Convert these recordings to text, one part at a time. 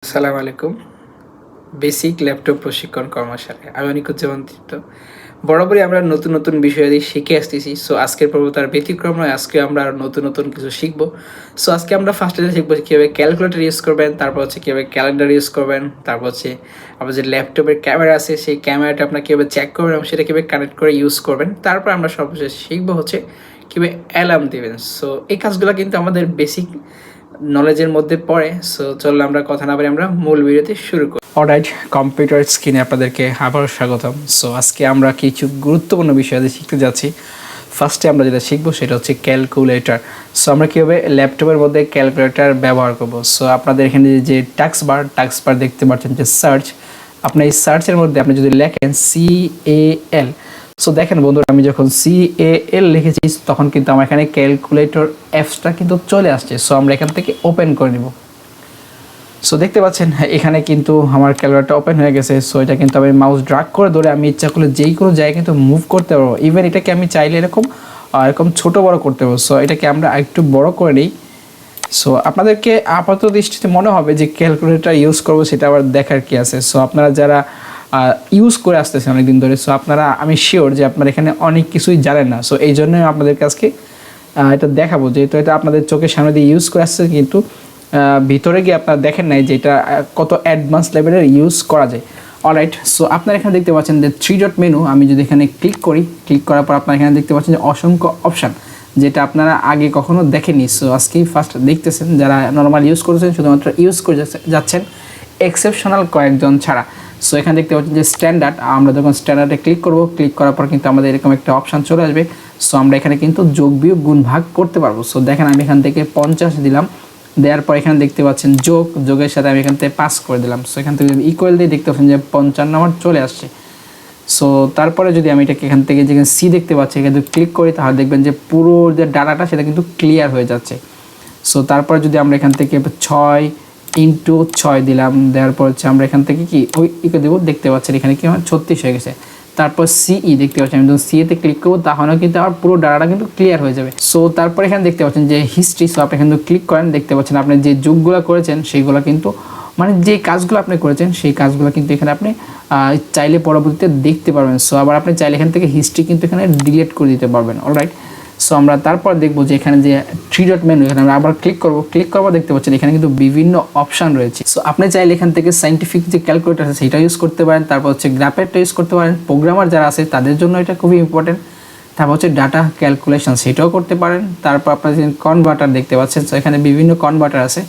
আসসালামু আলাইকুম। Basic laptop প্রশিক্ষণ কর্মশালায় আমি অনিকুজ্জামান দীপ্ত। বরাবরই আমরা নতুন বিষয়াদি শিখে আসতেছি। সো আজকের পর্ব তার ব্যতিক্রম নয়। আজকে আমরা আরো নতুন কিছু শিখব। সো আজকে আমরা ফার্স্টে শিখব কিভাবে ক্যালকুলেটর ইউজ করবেন, তারপর হচ্ছে কিভাবে ক্যালেন্ডার ইউজ করবেন, তারপর হচ্ছে আপনার যে ল্যাপটপের ক্যামেরা আছে সেই ক্যামেরাটা আপনার কিভাবে চেক করবেন এবং সেটা কিভাবে কানেক্ট করে ইউজ করবেন। তারপর আমরা সর্বশেষ শিখব হচ্ছে কিভাবে অ্যালার্ম দিবেন। সো এই কাজগুলো কিন্তু আমাদের বেসিক নলেজের মধ্যে পড়ে। সো চলুন আমরা কথা না বলে আমরা মূল ভিডিওতে শুরু করি। অলরাইট, কম্পিউটার স্ক্রিনে আপনাদেরকে আবারও স্বাগতম। সো আজকে আমরা কিছু গুরুত্বপূর্ণ বিষয় শিখতে যাচ্ছি। ফার্স্টে আমরা যেটা শিখবো সেটা হচ্ছে ক্যালকুলেটর। সো আমরা কীভাবে ল্যাপটপের মধ্যে ক্যালকুলেটর ব্যবহার করব। সো আপনাদের এখানে যে টাস্ক বার দেখতে পাচ্ছেন যে সার্চ, আপনার এই সার্চের মধ্যে আপনি যদি লেখেন CAL, সো দেখেন বন্ধুরা, আমি যখন CAL লিখেছি তখন কিন্তু আমার এখানে ক্যালকুলেটর অ্যাপসটা কিন্তু চলে আসছে। সো আমরা এখান থেকে ওপেন করে নিব। সো দেখতে পাচ্ছেন এখানে কিন্তু আমার ক্যালকুলেটর ওপেন হয়ে গেছে। সো এটা কিন্তু আমি মাউস ড্রাগ করে ধরে আমি ইচ্ছা করলে যেই কোনো জায়গায় কিন্তু মুভ করতে পারবো। ইভেন এটাকে আমি চাইলে এরকম ছোটো বড়ো করতে পারবো। সো এটাকে আমরা একটু বড় করে নিই। সো আপনাদেরকে আপাত দৃষ্টিতে মনে হবে যে ক্যালকুলেটর ইউজ করবো, সেটা আবার দেখার কি আছে। সো আপনারা যারা ইউজ করে আসতেছেন অনেকদিন ধরে, সো আপনারা, আমি শিওর যে আপনারা এখানে অনেক কিছুই জানেন না। সো এই জন্যই আপনাদের কাছকে এটা দেখাবো, যেহেতু এটা আপনাদের চোখের সামনে দিয়ে ইউজ করে আসছে, কিন্তু ভিতরে গিয়ে আপনারা দেখেন নাই যে এটা কত অ্যাডভান্স লেভেলের ইউজ করা যায়। অলরাইট, সো আপনারা এখানে দেখতে পাচ্ছেন যে 3 ডট মেনু। আমি যদি এখানে ক্লিক করার পর আপনারা এখানে দেখতে পাচ্ছেন যে অসংখ্য অপশান, যেটা আপনারা আগে কখনো দেখেনি। সো আজকেই ফার্স্ট দেখতেছেন। যারা নর্মাল ইউজ করেছেন শুধুমাত্র ইউজ করে যাচ্ছেন, এক্সেপশনাল কয়েকজন ছাড়া। সো এখানে দেখতে পাচ্ছেন যে স্ট্যান্ডার্ড। আমরা যখন স্ট্যান্ডার্ডে ক্লিক করার পর কিন্তু আমাদের এরকম একটা অপশান চলে আসবে। সো আমরা এখানে কিন্তু যোগ বিয়োগ গুণ ভাগ করতে পারবো। সো দেখেন আমি এখান থেকে 50 দিলাম, দেওয়ার পর এখানে দেখতে পাচ্ছেন যোগের সাথে আমি এখান থেকে 5 করে দিলাম। সো এখান থেকে ইকুয়াল দিয়ে দেখতে পাচ্ছেন যে 55 আমার চলে আসছে। সো তারপরে যদি আমি এটাকে এখান থেকে যেখানে সি দেখতে পাচ্ছি এখানে যদি ক্লিক করি, তাহলে দেখবেন যে পুরো যে ডাটাটা সেটা কিন্তু ক্লিয়ার হয়ে যাচ্ছে। সো তারপরে যদি আমরা এখান থেকে 6 × 6 দিলাম, দেওয়ার পর হচ্ছে আমরা এখান থেকে কি ওই দেবো, দেখতে পাচ্ছেন এখানে কি আমার 36 হয়ে গেছে। তারপর সিই দেখতে পাচ্ছেন, আমি যখন সিএতে ক্লিক করবো তাহলে কিন্তু আমার পুরো ডাটাটা কিন্তু ক্লিয়ার হয়ে যাবে। সো তারপর এখানে দেখতে পাচ্ছেন যে হিস্ট্রি। সো আপনি এখানে ক্লিক করেন, দেখতে পাচ্ছেন আপনি যে যুগগুলো করেছেন সেইগুলো কিন্তু, মানে যে কাজগুলো আপনি করেছেন সেই কাজগুলো কিন্তু এখানে আপনি চাইলে পরবর্তীতে দেখতে পারবেন। সো আবার আপনি চাইলে এখান থেকে হিস্ট্রি কিন্তু এখানে ডিলিট করে দিতে পারবেন। অলরাইট, সো আমরা তারপর দেখবো যে এখানে যে 3 ডট মেনু, এখানে আমরা আবার ক্লিক করবো দেখতে পাচ্ছেন এখানে কিন্তু বিভিন্ন অপশান রয়েছে। সো আপনি চাইলে এখান থেকে সাইন্টিফিক যে ক্যালকুলেটর আছে সেটা ইউজ করতে পারেন, তারপর হচ্ছে গ্রাফেরটা ইউজ করতে পারেন। প্রোগ্রামার যারা আছে তাদের জন্য এটা খুবই ইম্পর্টেন্ট। তারপর হচ্ছে ডাটা ক্যালকুলেশন, সেটাও করতে পারেন। তারপর আপনার যে কনভার্টার দেখতে পাচ্ছেন, সো এখানে বিভিন্ন কনভার্টার আছে।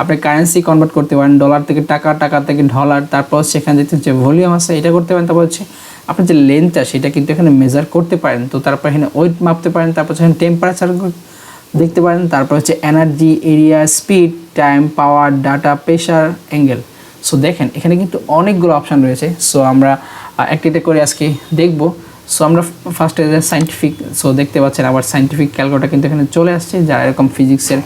আপনি কারেন্সি কনভার্ট করতে পারেন, ডলার থেকে টাকা, টাকা থেকে ডলার। তারপর হচ্ছে এখানে দেখতে যে ভলিউম আছে এটা করতে পারেন। তারপর হচ্ছে আপনার যে লেন্থটা সেটা কিন্তু এখানে মেজার করতে পারেন। তো তারপর এখানে ওয়েট মাপতে পারেন। তারপর এখানে টেম্পারেচার দেখতে পারেন। তারপর হচ্ছে এনার্জি, এরিয়া, স্পিড, টাইম, পাওয়ার, ডাটা, প্রেশার, অ্যাঙ্গেল। সো দেখেন এখানে কিন্তু অনেকগুলো অপশান রয়েছে। সো আমরা একটা করে আজকে দেখব। সো আমরা ফার্স্টে সাইন্টিফিক, সো দেখতে পাচ্ছেন আবার সাইন্টিফিক ক্যালকুলেটর কিন্তু এখানে চলে আসছে। যারা এরকম ফিজিক্সের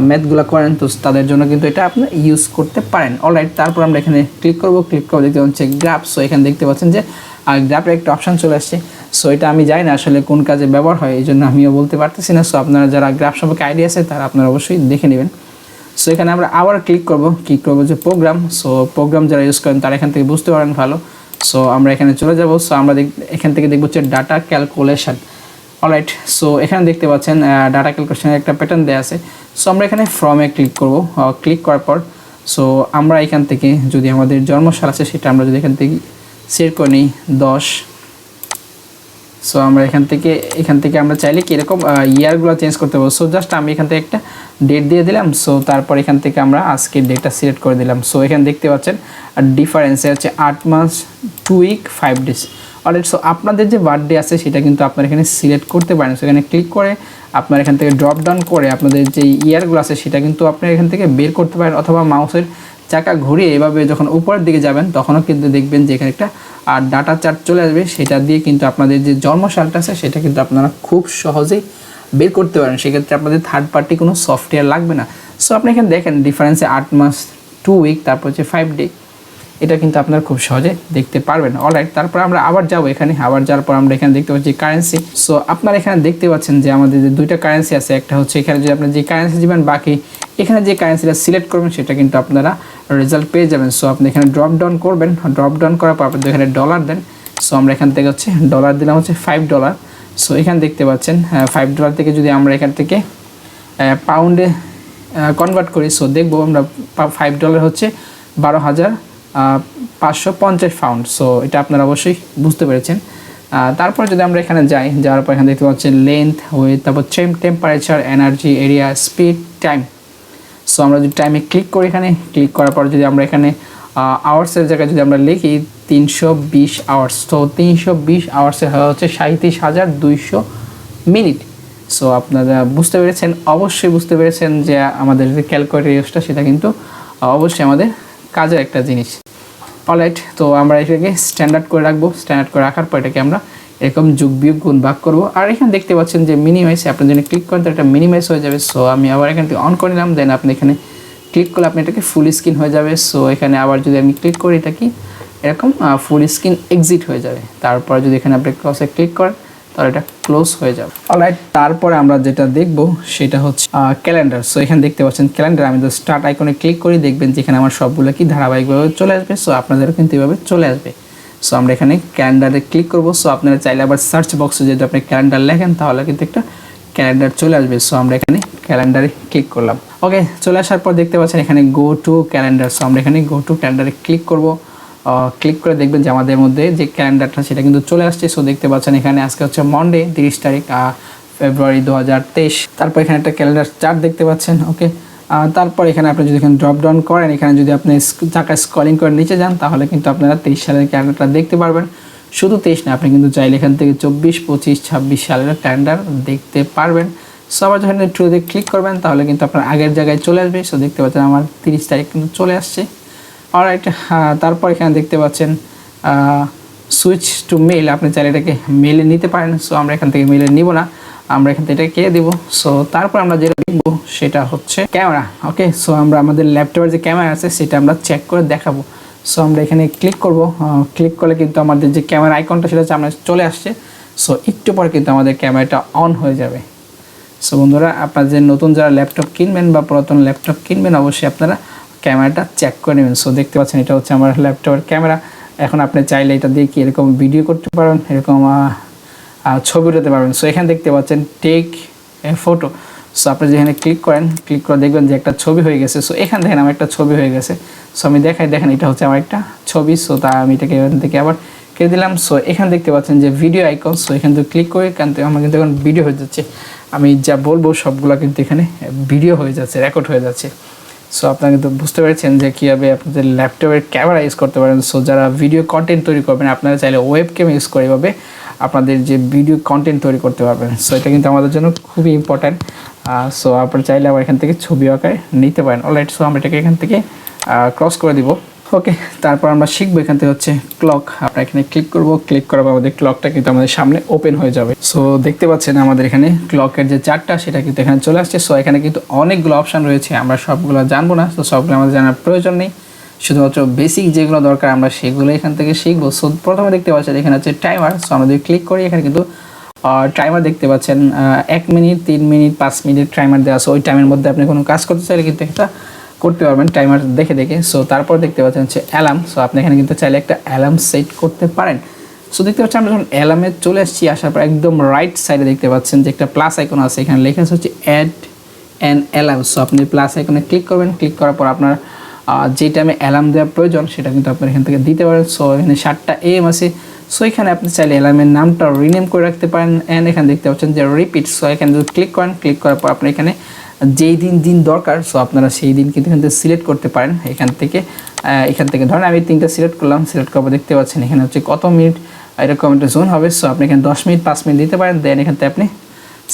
ম্যাথগুলো করেন তো তাদের জন্য কিন্তু এটা আপনি ইউজ করতে পারেন। অলরাইট, তারপর আমরা এখানে ক্লিক করবো দেখতে পাচ্ছি গ্রাফ। সো এখানে দেখতে পাচ্ছেন যে গ্রাফের একটা অপশান চলে আসছে। সো এটা আমি জানি না আসলে কোন কাজে ব্যবহার হয়, এই জন্য আমিও বলতে পারতেছি না। সো আপনারা যারা গ্রাফ সম্পর্কে আইডিয়া আছে তারা আপনারা অবশ্যই দেখে নেবেন। সো এখানে আমরা আবার ক্লিক করবো যে প্রোগ্রাম। সো প্রোগ্রাম যারা ইউজ করেন তারা এখান থেকে বুঝতে পারেন ভালো। সো আমরা এখানে চলে যাব। সো আমরা এখান থেকে দেখবো হচ্ছে ডাটা ক্যালকুলেশন। অলরাইট, সো এখানে দেখতে পাচ্ছেন ডাটা ক্যালকুলেশনের একটা প্যাটার্ন দেওয়া আছে। সো আমরা এখানে ফ্রমে ক্লিক করার পর সো আমরা এখান থেকে যদি আমাদের জন্মসাল আছে সেটা আমরা যদি এখান থেকে সেট করে নিই 10। সো আমরা এখান থেকে আমরা চাইলে কি এরকম ইয়ারগুলো চেঞ্জ করতে পারবো। সো জাস্ট আমি এখান থেকে একটা ডেট দিয়ে দিলাম। সো তারপর এখান থেকে আমরা আজকের ডেটটা সিলেক্ট করে দিলাম। সো এখানে দেখতে পাচ্ছেন ডিফারেন্সে হচ্ছে 8 মাস 2 উইক 5 ডেজ। অলরাইট, সো আপনাদের যে বার্থডে আছে সেটা কিন্তু আপনারা এখানে সিলেক্ট করতে পারেন। সো এখানে ক্লিক করে আপনার এখান থেকে ড্রপ ডাউন করে আপনাদের যে ইয়ারগুলো আছে সেটা কিন্তু আপনারা এখান থেকে বের করতে পারেন, অথবা মাউসের চাকা ঘুরিয়ে এভাবে যখন উপরের দিকে যাবেন তখনও কিন্তু দেখবেন যে এখানে একটা ডাটা চার্ট চলে আসবে। সেটা দিয়ে কিন্তু আপনাদের যে জন্মসালটা আছে সেটা কিন্তু আপনারা খুব সহজেই বের করতে পারেন। সেক্ষেত্রে আপনাদের থার্ড পার্টি কোনো সফটওয়্যার লাগবে না। সো আপনি এখানে দেখেন ডিফারেন্সে 8 মাস 2 উইক, তারপর হচ্ছে 5 ডে। এটা কিন্তু আপনারা খুব সহজে দেখতে পারবেন। অলরাইট, তারপর আমরা আবার যাব এখানে, আবার যাওয়ার পর আমরা এখানে দেখতে পাচ্ছি কারেন্সি। সো আপনারা এখানে দেখতে পাচ্ছেন যে আমাদের যে দুইটা কারেন্সি আছে, একটা হচ্ছে এখানে যদি আপনার যে কারেন্সি দিবেন, বাকি এখানে যে কারেন্সিটা সিলেক্ট করবেন সেটা কিন্তু আপনারা রেজাল্ট পেয়ে যাবেন। সো আপনি এখানে ড্রপ ডাউন করবেন, ড্রপ ডাউন করার পর আপনি এখানে ডলার দেন। সো আমরা এখান থেকে হচ্ছে ডলার দিলাম হচ্ছে $5। সো এখানে দেখতে পাচ্ছেন $5 থেকে যদি আমরা এখান থেকে পাউন্ডে কনভার্ট করি, সো দেখবো আমরা $5 হচ্ছে 12,550 পাউন্ড। সো এটা আপনারা অবশ্যই বুঝতে পেরেছেন। তারপর যদি আমরা এখানে যাই, যাওয়ার পর এখানে দেখতে পাচ্ছেন লেন্থ, ওয়েথ, তারপর temperature, energy, area, speed, time. So আমরা যদি টাইমে ক্লিক করি, এখানে ক্লিক করার পর যদি আমরা এখানে আওয়ার্সের জায়গায় যদি আমরা লিখি 320 আওয়ার্স, তো 320 আওয়ার্সে হচ্ছে 37,200 মিনিট। সো আপনারা বুঝতে পেরেছেন, অবশ্যই বুঝতে পেরেছেন যে আমাদের যে ক্যালকুলেটর ইউজটা সেটা কিন্তু অবশ্যই আমাদের কাজের একটা জিনিস। অলরাইট, তো আমরা এটাকে স্ট্যান্ডার্ড করে রাখবো। স্ট্যান্ডার্ড করে রাখার পর এটাকে আমরা এরকম যোগ বিয়োগ গুণ ভাগ করবো। আর এখানে দেখতে পাচ্ছেন যে মিনিমাইজ, আপনি যদি ক্লিক করেন তো এটা মিনিমাইজ হয়ে যাবে। সো আমি আবার এখান থেকে অন করে নিলাম, দেন আপনি এখানে ক্লিক করলে আপনি এটাকে ফুল স্ক্রিন হয়ে যাবে। সো এখানে আবার যদি আমি ক্লিক করি, এটা কি এরকম ফুল স্ক্রিন এক্সিট হয়ে যাবে। তারপর যদি এখানে আপনি ক্রসে ক্লিক করেন তাহলে এটা ক্লোজ হয়ে যাবে। অলরাইট, তারপরে আমরা যেটা দেখব সেটা হচ্ছে ক্যালেন্ডার। সো এখানে দেখতে পাচ্ছেন ক্যালেন্ডার, আমি তো স্টার্ট আইকনে ক্লিক করি, দেখবেন যে এখানে আমার সবগুলো কি ধারাবাহিকভাবে চলে আসবে। সো আপনাদেরও কিন্তু এভাবে চলে আসবে। সো আমরা এখানে ক্যালেন্ডারে ক্লিক করব। সো আপনারা চাইলে আবার সার্চ বক্সে যদি আপনি ক্যালেন্ডার লেখেন তাহলে কিন্তু একটা ক্যালেন্ডার চলে আসবে। সো আমরা এখানে ক্যালেন্ডারে ক্লিক করলাম। ওকে, চলে আসার পর দেখতে পাচ্ছেন এখানে গো টু ক্যালেন্ডার। সো আমরা এখানে গো টু ক্যালেন্ডারে ক্লিক করব। ক্লিক করে দেখবেন যে আমাদের মধ্যে যে ক্যালেন্ডারটা সেটা কিন্তু চলে আসছে। সো দেখতে পাচ্ছেন এখানে আজকে হচ্ছে মন্ডে 30 তারিখ ফেব্রুয়ারি 2023। তারপর এখানে একটা ক্যালেন্ডার চার্ট দেখতে পাচ্ছেন। ওকে, তারপর এখানে আপনি যদি এখানে ড্রপ ডাউন করেন, এখানে যদি আপনি চাকায় স্ক্রলিং করে নিচে যান তাহলে কিন্তু আপনারা 23 সালের ক্যালেন্ডারটা দেখতে পারবেন। শুধু 23 না, আপনি কিন্তু চাইলে এখান থেকে 24, 25, 26 সালের ক্যালেন্ডার দেখতে পারবেন। সো আবার যখন ট্রুতে ক্লিক করবেন তাহলে কিন্তু আপনার আগের জায়গায় চলে আসবে। সো দেখতে পাচ্ছেন আমার 30 তারিখ কিন্তু চলে আসছে। অলরাইট, তারপর এখানে দেখতে পাচ্ছেন সুইচ টু মেল, আপনি চাইলে এটাকে মেলে নিতে পারেন। সো আমরা এখান থেকে মেলে নিব না, আমরা এখান থেকে এটা কে দেবো। সো তারপর আমরা যেটা দেখব সেটা হচ্ছে ক্যামেরা। ওকে, সো আমরা আমাদের ল্যাপটপের যে ক্যামেরা আছে সেটা আমরা চেক করে দেখাবো। সো আমরা এখানে ক্লিক করব। ক্লিক করলে কিন্তু আমাদের যে ক্যামেরা আইকনটা সেটা হচ্ছে আমরা চলে আসছে। সো একটু পরে কিন্তু আমাদের ক্যামেরাটা অন হয়ে যাবে। সো বন্ধুরা, আপনারা যে নতুন যারা ল্যাপটপ কিনবেন বা পুরাতন ল্যাপটপ কিনবেন অবশ্যই আপনারা ক্যামেরাটা চেক করে নেবেন। সো দেখতে পাচ্ছেন এটা হচ্ছে আমার ল্যাপটপের ক্যামেরা। এখন আপনি চাইলে এটা দিয়ে কি এরকম ভিডিও করতে পারেন, এরকম ছবি উঠাতে পারবেন। সো এখানে দেখতে পাচ্ছেন টেক এ ফটো। সো আপনি যেখানে ক্লিক করেন, ক্লিক করে দেখবেন যে একটা ছবি হয়ে গেছে। সো এখানে দেখেন আমার একটা ছবি হয়ে গেছে। সো আমি দেখেন এটা হচ্ছে আমার একটা ছবি। সো তা আমি এটাকে এখান থেকে আবার কেটে দিলাম। সো এখানে দেখতে পাচ্ছেন যে ভিডিও আইকন। সো এখান থেকে ক্লিক করে এখান থেকে আমার কিন্তু এখন ভিডিও হয়ে যাচ্ছে। আমি যা বলবো সবগুলো কিন্তু এখানে ভিডিও হয়ে যাচ্ছে, রেকর্ড হয়ে যাচ্ছে। সো আপনারা কিন্তু বুঝতে পেরেছেন যে কীভাবে আপনাদের ল্যাপটপের ক্যামেরা ইউজ করতে পারেন। সো যারা ভিডিও কন্টেন্ট তৈরি করবেন আপনারা চাইলে ওয়েব ক্যাম ইউজ করে এভাবে আপনাদের যে ভিডিও কন্টেন্ট তৈরি করতে পারবেন। সো এটা কিন্তু আমাদের জন্য খুবই ইম্পর্ট্যান্ট। সো আপনারা চাইলে আবার এখান থেকে ছবি আঁকায় নিতে পারেন। অলরাইট, সো আমরা এটাকে এখান থেকে ক্রস করে দিব। ওকে, তারপর আমরা শিখবো এখান থেকে হচ্ছে ক্লক। আমরা এখানে ক্লিক করব। ক্লিক করার পর আমাদের ক্লকটা কিন্তু আমাদের সামনে ওপেন হয়ে যাবে। সো দেখতে পাচ্ছেন আমাদের এখানে ক্লকের যে চার্টটা সেটা কিন্তু এখানে চলে আসছে। সো এখানে কিন্তু অনেকগুলো অপশান রয়েছে, আমরা সবগুলো জানবো না। তো সবগুলো আমাদের জানার প্রয়োজন নেই, শুধুমাত্র বেসিক যেগুলো দরকার আমরা সেগুলো এখান থেকে শিখবো। সো প্রথমে দেখতে পাচ্ছেন এখানে হচ্ছে টাইমার। সো আমরা যদি ক্লিক করি এখানে কিন্তু টাইমার দেখতে পাচ্ছেন 1 মিনিট, 3 মিনিট, 5 মিনিট টাইমার দেওয়া। সো ওই টাইমের মধ্যে আপনি কোনো কাজ করতে চাইলে কিন্তু একটা করতে পারবেন টাইমার দেখে দেখে। সো তারপর দেখতে পাচ্ছেন হচ্ছে অ্যালার্ম। সো আপনি এখানে কিন্তু চাইলে একটা অ্যালার্ম সেট করতে পারেন। সো দেখতে পাচ্ছেন আমরা যখন অ্যালার্মে চলে আসছি, আসার পর একদম রাইট সাইডে দেখতে পাচ্ছেন যে একটা প্লাস আইকন আছে, এখানে লেখা আছে হচ্ছে অ্যাড অ্যান অ্যালার্ম। সো আপনি প্লাস আইকনে ক্লিক করবেন। ক্লিক করার পর আপনার যে টাইমে অ্যালার্ম দেওয়া প্রয়োজন সেটা কিন্তু আপনার এখান থেকে দিতে পারেন। সো এখানে 7টা AM আছে। সো এখানে আপনি চাইলে অ্যালার্মের নামটা রিনেম করে রাখতে পারেন। অ্যান্ড এখানে দেখতে পাচ্ছেন যে রিপিট। সো এখানে যদি ক্লিক করেন, ক্লিক করার পর আপনি এখানে যেই দিন দরকার সো আপনারা সেই দিন কিন্তু এখান থেকে সিলেক্ট করতে পারেন। এখান থেকে ধরেন আমি 3টা সিলেক্ট করলাম। সিলেক্ট করার পর দেখতে পাচ্ছেন এখানে হচ্ছে কত মিনিট এরকম একটা জোন হবে। সো আপনি এখানে 10 মিনিট, 5 মিনিট দিতে পারেন। দেন এখান থেকে আপনি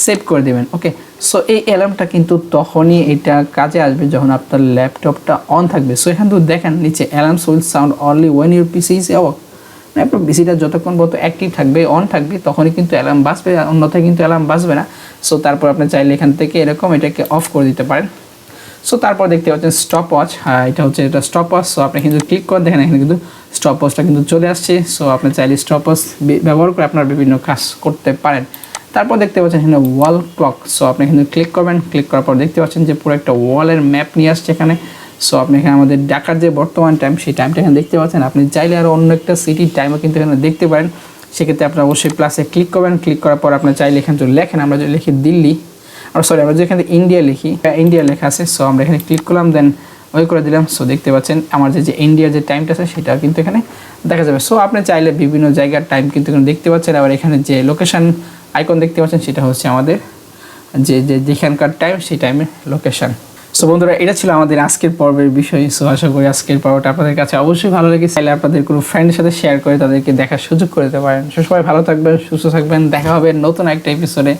সেভ করে দেবেন। ওকে, সো এই অ্যালার্মটা কিন্তু তখনই এটা কাজে আসবে যখন আপনার ল্যাপটপটা অন থাকবে। সো এখান থেকে দেখেন নিচে alarms will sound only when your PC is off. আপনার পিসিটা যতক্ষণ অ্যাক্টিভ থাকবে, অন থাকবে, তখনই কিন্তু অ্যালার্ম বাজবে, অন্যথায় কিন্তু অ্যালার্ম বাজবে না। সো তারপর আপনি চাইলে এখান থেকে এরকম এটাকে অফ করে দিতে পারেন। সো তারপর দেখতে পাচ্ছেন স্টপ ওয়াচ, এটা হচ্ছে এটা স্টপ ওয়াচ। সো আপনি কিন্তু ক্লিক করে দেখেন এখানে কিন্তু স্টপ ওয়াচটা কিন্তু চলে আসছে। সো আপনি চাইলে স্টপ ওয়াচ ব্যবহার করে আপনার বিভিন্ন কাজ করতে পারেন। তারপর দেখতে পাচ্ছেন এখানে ওয়াল ক্লক। সো আপনি এখানে ক্লিক করবেন, ক্লিক করার পর দেখতে পাচ্ছেন যে পুরো একটা ওয়ালের ম্যাপ নিয়ে আসছে এখানে। সো আপনি এখানে আমাদের ঢাকার যে বর্তমান টাইম সেই টাইমটা এখানে দেখতে পাচ্ছেন। আপনি চাইলে আরও অন্য একটা সিটির টাইমও কিন্তু এখানে দেখতে পারেন। সেক্ষেত্রে আপনার অবশ্যই প্লাসে ক্লিক করবেন, ক্লিক করার পর আপনার চাইলে এখানে যদি লেখেন, আমরা যদি লিখি দিল্লি, আর সরি আমরা যদি এখানে ইন্ডিয়া লিখি, ইন্ডিয়া লেখা আছে। সো আমরা এখানে ক্লিক করলাম, দেন ওই করে দিলাম। সো দেখতে পাচ্ছেন আমার যে ইন্ডিয়ার যে টাইমটা আছে সেটা কিন্তু এখানে দেখা যাবে। সো আপনি চাইলে বিভিন্ন জায়গার টাইম কিন্তু এখানে দেখতে পাচ্ছেন। আবার এখানে যে লোকেশান আইকন দেখতে পাচ্ছেন সেটা হচ্ছে আমাদের যেখানকার টাইম সেই টাইমের লোকেশান। সো বন্ধুরা, এটা ছিল আমাদের আজকের পর্বের বিষয়। সো আশা করি আজকের পর্বটা আপনাদের কাছে অবশ্যই ভালো লেগেছে। চাইলে আপনাদের কোনো ফ্রেন্ডের সাথে শেয়ার করে তাদেরকে দেখার সুযোগ করে দিতে পারেন। সবাই ভালো থাকবেন, সুস্থ থাকবেন, দেখা হবে নতুন একটা এপিসোডে।